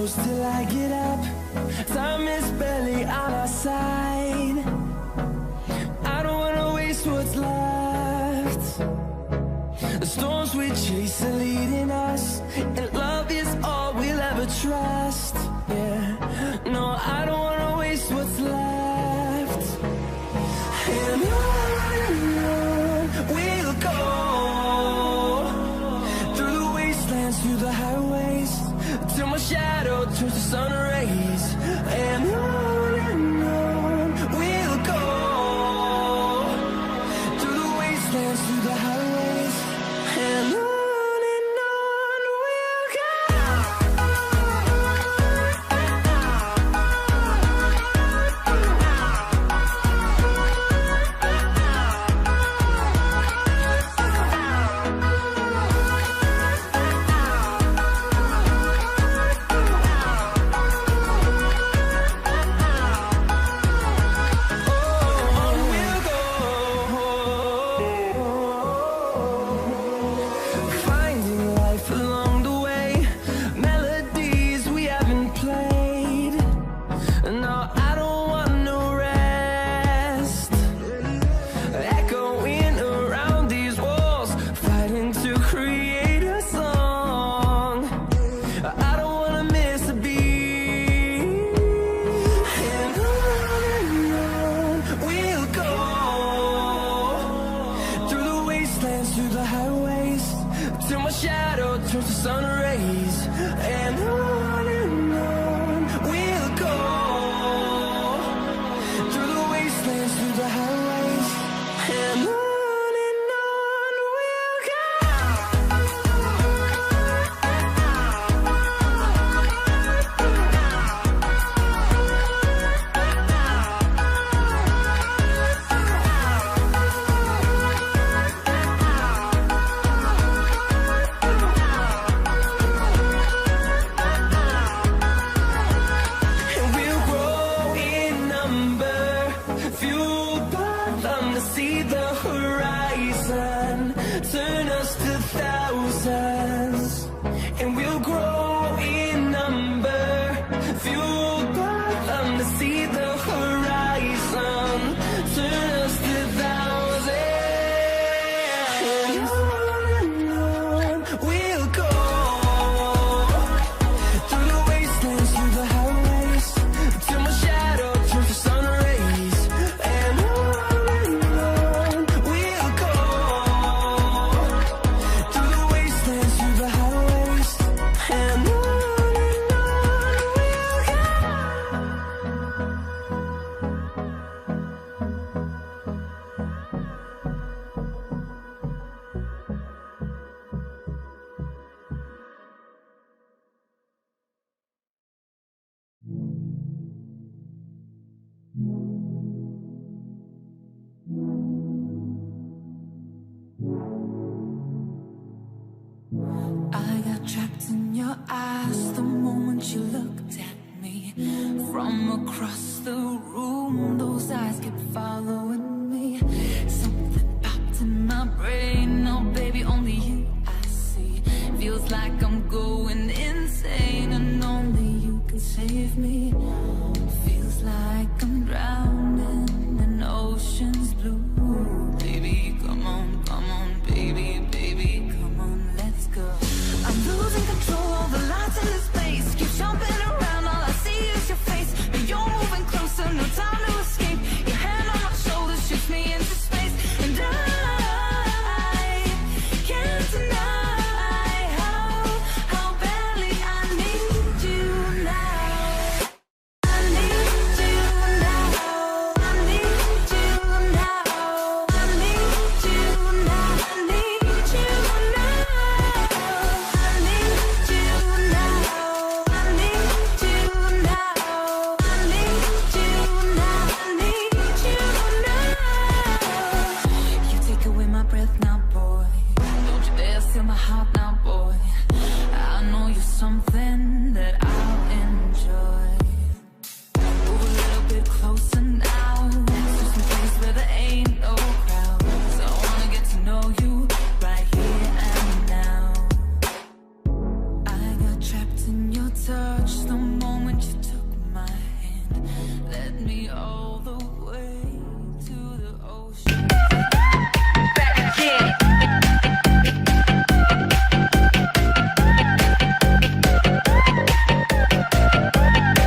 close till I get up. Time is barely on our side. I don't wanna waste what's left. The storms we chase are leading us, and love is all we'll ever trust. Yeah, no, I don't wanna waste what's left. And on we'll go, through the wastelands, through the highways, till my shadow turns to sun rays. And on we'll go, through the wastelands, through the highways, and on we'll go. Finding life along the way, melodies we haven't played. No, I don't want no rest. Echoing around these walls, fighting to create a song. I don't wanna miss a beat. And on we'll go, through the wastelands, through the highways, till my shadow turns to sun rays. And on we'll go, through the wastelands, through the highways, and on we'll go. And we'll grow in number, fueled by them to see the horizon, turn us to thousands. And we'll grow in number, fueled by them to see the horizon, turn us to thousands. And on we'll go, through the wastelands, through the highways, till my shadow turns to sun rays. And on we'll go, through the wastelands, through the highways, and on we'll go. I got trapped in your eyes the moment you looked at me. From across the room, those eyes kept following me. Something popped in my brain, oh baby, only you I see. Feels like I'm going insane, and only you can save me. Feels like I'm drowning in ocean's blue. Baby, come on, baby, baby, come on, let's go. I'm losing control, all the lights in this place keep jumping around, all I see is your face. And you're moving closer, no time to escape. Your hand on my shoulder shoots me into space. And I can't deny how badly I need you now. I need you now. I need you now. I need you now. I need you now. I need you now. I need you now. I need you now. I need you now. You take away my breath now, boy. Don't you dare steal my heart now, boy. I know you're something that I'll enjoy. Move a little bit closer now, to some place where there ain't no crowd. So I wanna get to know you right here and now. I got trapped in your touch.